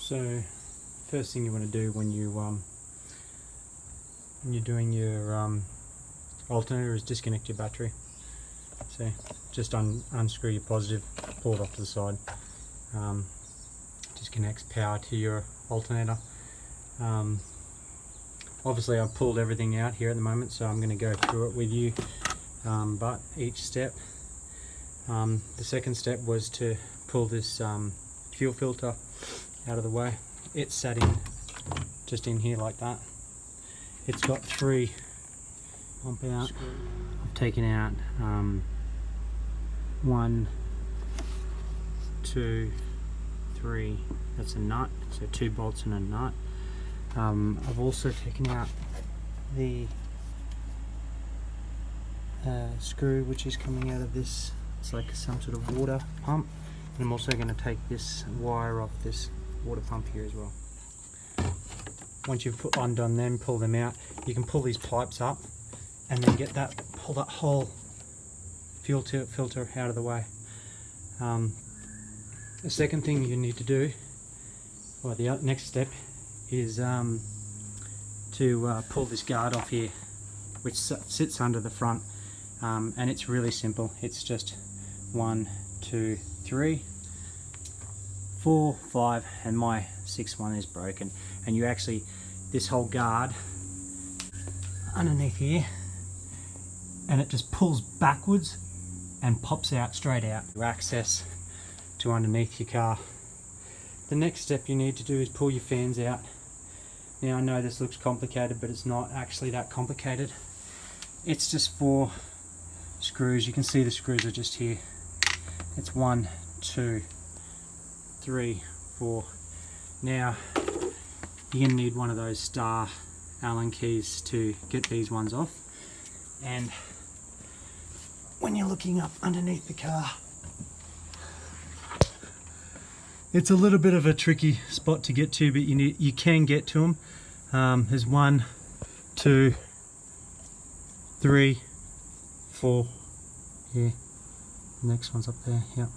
So first thing you want to do when you're doing your alternator is disconnect your battery. So just unscrew your positive, pull it off to the side. Disconnects power to your alternator. Obviously I've pulled everything out here at the moment, so I'm going to go through it with you, but each step. The second step was to pull this fuel filter out of the way. It's sat in just in here like that. It's got 3 pump out. I've taken out 1, 2, 3. That's a nut, so 2 bolts and a nut. I've also taken out the screw which is coming out of this. It's like some sort of water pump, and I'm also going to take this wire off this water pump here as well. Once you've undone them, pull them out, you can pull these pipes up and then pull that whole fuel filter out of the way. The second thing you need to do, or the next step, is to pull this guard off here, which sits under the front, and it's really simple. It's just 1, 2, 3, 4, 5, and my 6th one is broken. And you actually, this whole guard underneath here, and it just pulls backwards and pops out straight out. Your access to underneath your car. The next step you need to do is pull your fans out. Now I know this looks complicated, but it's not actually that complicated. It's just 4 screws. You can see the screws are just here. It's 1, 2, 3, 4. Now you're going to need one of those star Allen keys to get these ones off. And when you're looking up underneath the car, it's a little bit of a tricky spot to get to, but you can get to them. There's 1, 2, 3, 4 here. The next one's up there, yeah.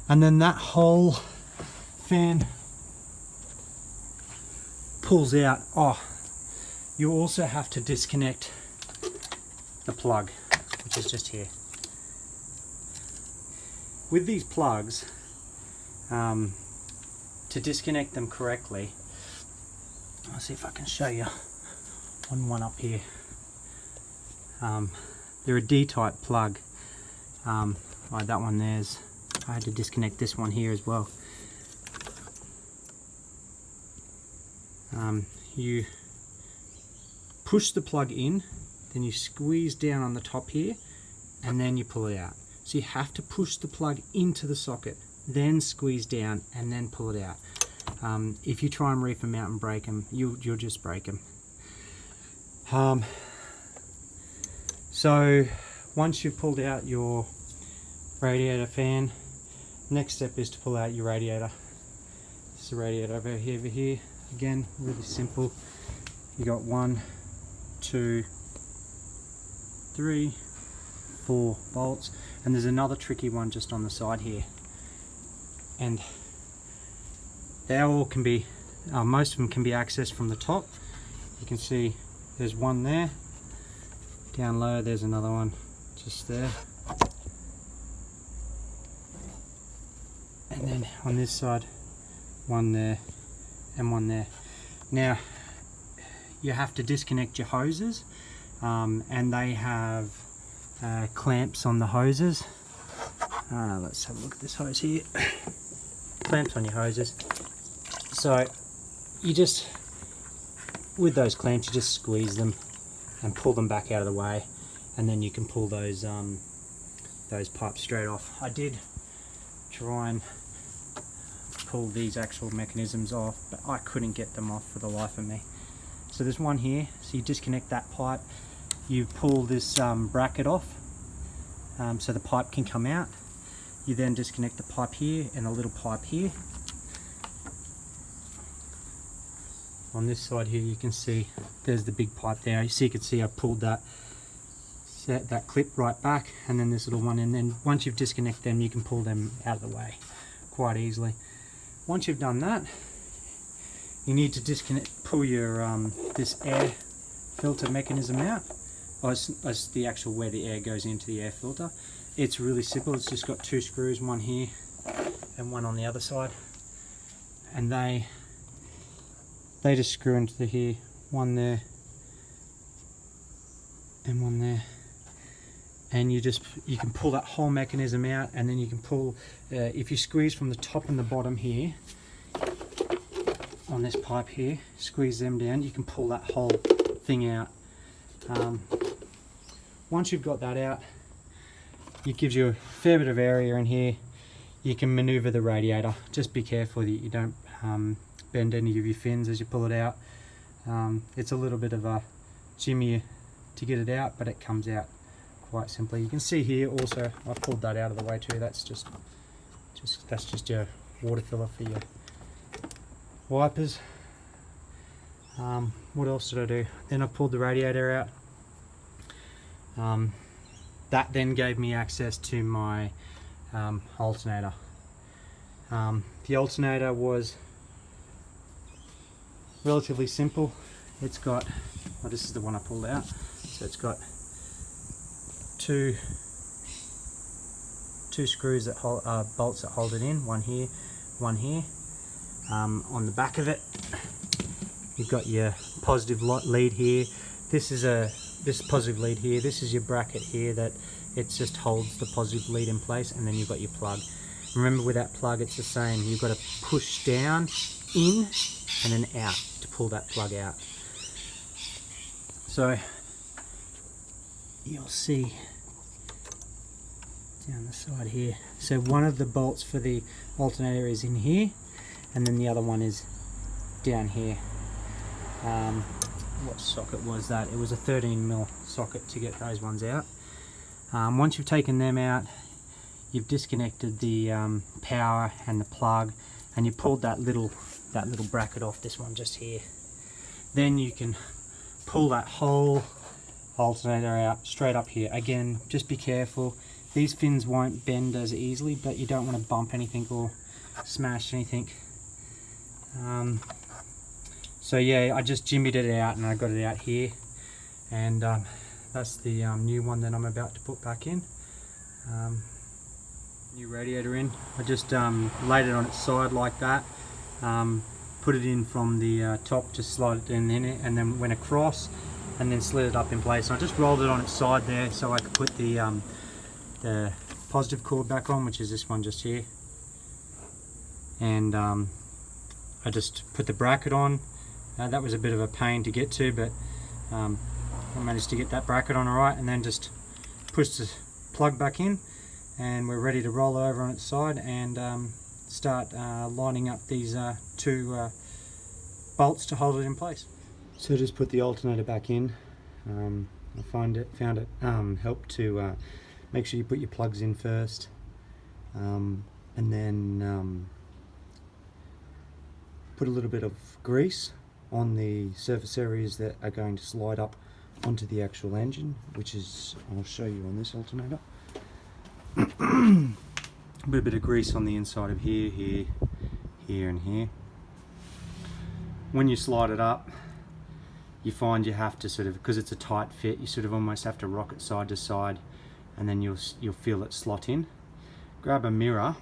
And then that whole fan pulls out. Oh, you also have to disconnect the plug, which is just here. With these plugs, to disconnect them correctly, I'll see if I can show you on one up here. They're a D-type plug. Right, that one there's. I had to disconnect this one here as well. You push the plug in, then you squeeze down on the top here, and then you pull it out. So you have to push the plug into the socket, then squeeze down, and then pull it out. If you try and reef them out and break them, you'll just break them. So once you've pulled out your radiator fan, next step is to pull out your radiator. This is the radiator over here. Again, really simple. You got 1, 2, 3, 4 bolts, and there's another tricky one just on the side here. And they all can be, most of them can be accessed from the top. You can see there's one there. Down low there's another one just there. And then on this side, one there and one there. Now you have to disconnect your hoses, and they have clamps on the hoses. Let's have a look at this hose here. Clamps on your hoses. So you just, with those clamps, you just squeeze them and pull them back out of the way, and then you can pull those pipes straight off. I did try and pull these actual mechanisms off, but I couldn't get them off for the life of me. So there's one here, so you disconnect that pipe, you pull this bracket off, so the pipe can come out. You then disconnect the pipe here and a little pipe here. On this side here you can see there's the big pipe there. So you can see I pulled that clip right back, and then this little one, and then once you've disconnected them you can pull them out of the way quite easily. Once you've done that, you need to disconnect, pull your this air filter mechanism out. As the actual where the air goes into the air filter. It's really simple. It's just got 2 screws, one here and one on the other side, and they just screw into here, one there and one there, and you can pull that whole mechanism out, and then you can pull if you squeeze from the top and the bottom here on this pipe here, squeeze them down, you can pull that whole thing out. Once you've got that out, it gives you a fair bit of area in here. You can maneuver the radiator. Just be careful that you don't bend any of your fins as you pull it out. It's a little bit of a jimmy to get it out, but it comes out quite simply. You can see here also, I pulled that out of the way too. That's just your water filler for your wipers. What else did I do? Then I pulled the radiator out. That then gave me access to my alternator. The alternator was relatively simple. It's got, well, this is the one I pulled out. So it's got two screws that hold, bolts that hold it in. One here, one here. On the back of it, you've got your positive lead here. This positive lead here, this is your bracket here that it just holds the positive lead in place, and then you've got your plug. Remember, with that plug it's the same, you've got to push down, in, and then out to pull that plug out. So you'll see down the side here, so one of the bolts for the alternator is in here, and then the other one is down here. What socket was that? It was a 13mm socket to get those ones out. Once you've taken them out, you've disconnected the power and the plug, and you pulled that little bracket off, this one just here. Then you can pull that whole alternator out straight up here. Again, just be careful. These fins won't bend as easily, but you don't want to bump anything or smash anything. So yeah, I just jimmied it out and I got it out here, and that's the new one that I'm about to put back in. New radiator in. I just laid it on its side like that, put it in from the top, just slide it in it, and then went across and then slid it up in place. And I just rolled it on its side there so I could put the positive cord back on, which is this one just here, and I just put the bracket on. That was a bit of a pain to get to, but I managed to get that bracket on alright, and then just push the plug back in, and we're ready to roll it over on its side and start lining up these 2 bolts to hold it in place. So just put the alternator back in. I found it helped to make sure you put your plugs in first, and then put a little bit of grease on the surface areas that are going to slide up onto the actual engine, which is, I'll show you on this alternator. A bit of grease on the inside of here, here, here and here. When you slide it up, you find you have to sort of, because it's a tight fit, you sort of almost have to rock it side to side, and then you'll feel it slot in. Grab a mirror,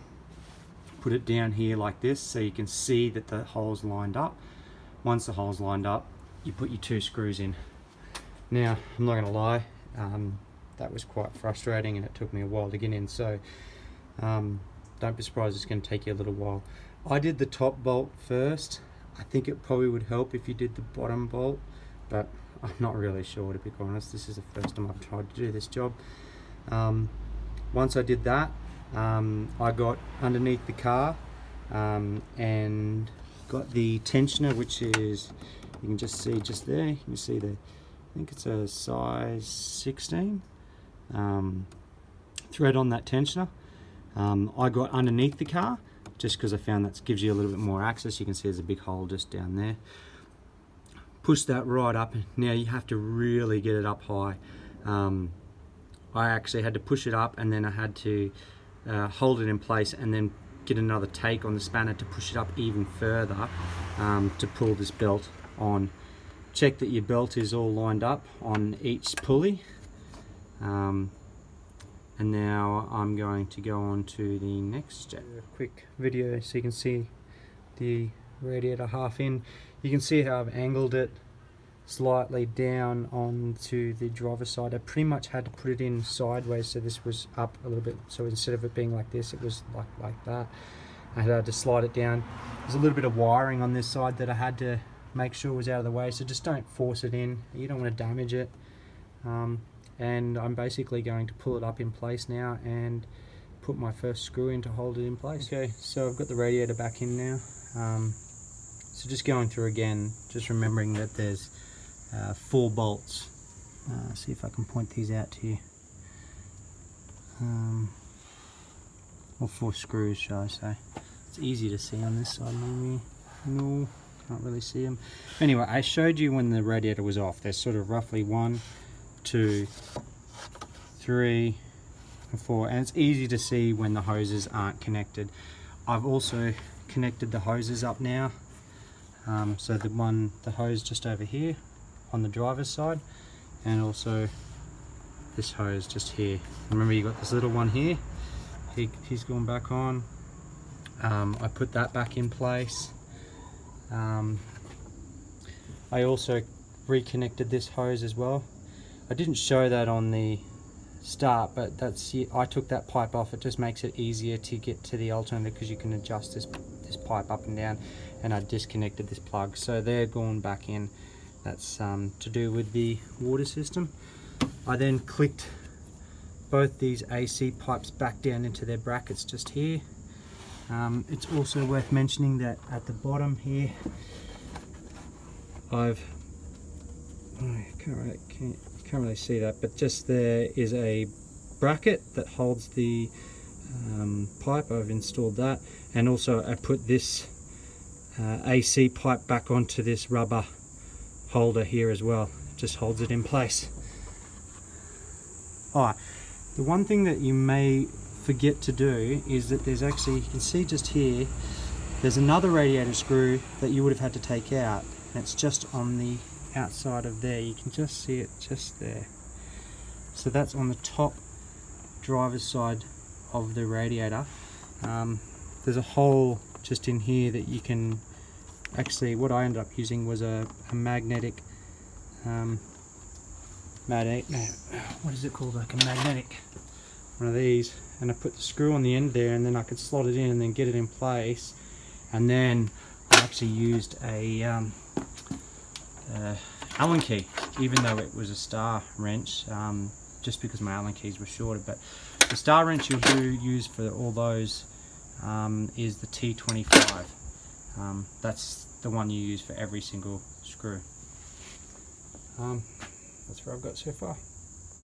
put it down here like this so you can see that the hole's lined up. Once the hole's lined up, you put your 2 screws in. Now, I'm not going to lie, that was quite frustrating and it took me a while to get in, so don't be surprised, it's going to take you a little while. I did the top bolt first. I think it probably would help if you did the bottom bolt, but I'm not really sure, to be honest. This is the first time I've tried to do this job. Once I did that, I got underneath the car and got the tensioner, which is, you can just see just there, you can see I think it's a size 16 thread on that tensioner. I got underneath the car just because I found that gives you a little bit more access. You can see there's a big hole just down there. Push that right up. Now you have to really get it up high. I actually had to push it up, and then I had to hold it in place and then get another take on the spanner to push it up even further to pull this belt on. Check that your belt is all lined up on each pulley. And now I'm going to go on to the next step. A quick video so you can see the radiator half in. You can see how I've angled it slightly down onto the driver's side. I pretty much had to put it in sideways so this was up a little bit, so instead of it being like this, it was like that. I had to slide it down. There's a little bit of wiring on this side that I had to make sure was out of the way, so just don't force it in. You don't want to damage it. And I'm basically going to pull it up in place now and put my first screw in to hold it in place. Okay, so I've got the radiator back in now. So just going through again, just remembering that there's 4 bolts. See if I can point these out to you. Or 4 screws, shall I say. It's easy to see on this side, maybe. No, can't really see them. Anyway, I showed you when the radiator was off. There's sort of roughly 1, 2, 3, and 4, and it's easy to see when the hoses aren't connected. I've also connected the hoses up now. So the hose just over here on the driver's side, and also this hose just here. Remember, you got this little one here. He's gone back on. I put that back in place. I also reconnected this hose as well. I didn't show that on the start, but I took that pipe off. It just makes it easier to get to the alternator because you can adjust this pipe up and down, and I disconnected this plug, so they're gone back in. That's to do with the water system. I then clicked both these AC pipes back down into their brackets just here. It's also worth mentioning that at the bottom here I can't really see that, but just there is a bracket that holds the pipe. I've installed that, and also I put this AC pipe back onto this rubber holder here as well. It just holds it in place. Alright, the one thing that you may forget to do is that there's actually, you can see just here, there's another radiator screw that you would have had to take out, and it's just on the outside of there. You can just see it just there. So that's on the top driver's side of the radiator. There's a hole just in here that you can actually, what I ended up using was a magnetic what is it called, like a magnetic one of these, and I put the screw on the end there, and then I could slot it in and then get it in place. And then I actually used a Allen key, even though it was a star wrench, just because my Allen keys were shorter. But the star wrench you'll use for all those is the T25. That's the one you use for every single screw. That's what I've got so far.